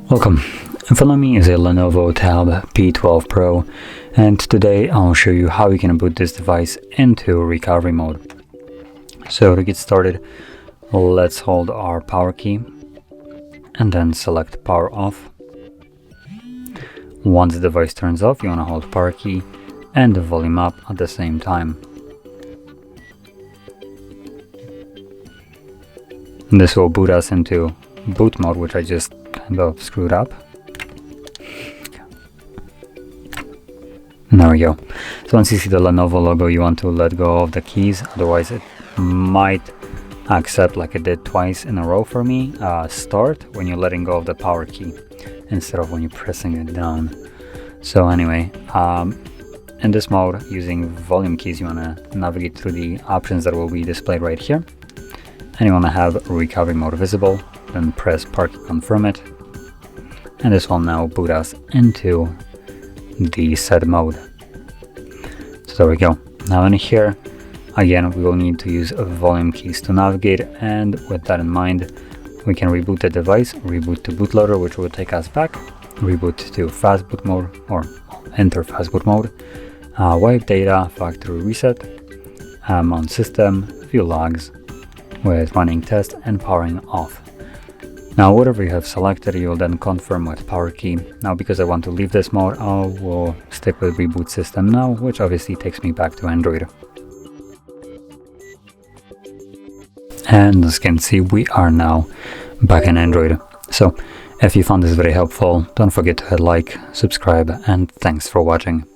Welcome. In front of me is a LENOVO Tab P12 Pro, and today I'll show you how you can boot this device into recovery mode. So to get started, let's hold our power key and then select power off. Once the device turns off, you want to hold power key and the volume up at the same time. And this will boot us into boot mode, which I just kind of screwed up. There we go. So once you see the Lenovo logo, you want to let go of the keys, otherwise it might accept, like it did twice in a row for me, start when you're letting go of the power key instead of when you're pressing it down. So anyway, in this mode, using volume keys, you want to navigate through the options that will be displayed right here, and you want to have recovery mode visible, then press power key, confirm it, and this will now boot us into the set mode. So there we go. Now in here, again, we will need to use volume keys to navigate, and with that in mind, we can reboot the device, reboot to bootloader, which will take us back, reboot to fast boot mode, or enter fast boot mode, wipe data, factory reset, mount system, view logs with running test and powering off. Now whatever you have selected, you will then confirm with power key. Now because I want to leave this mode, I will stick with reboot system now, which obviously takes me back to Android. And as you can see, we are now back in Android. So if you found this very helpful, don't forget to hit like, subscribe, and thanks for watching.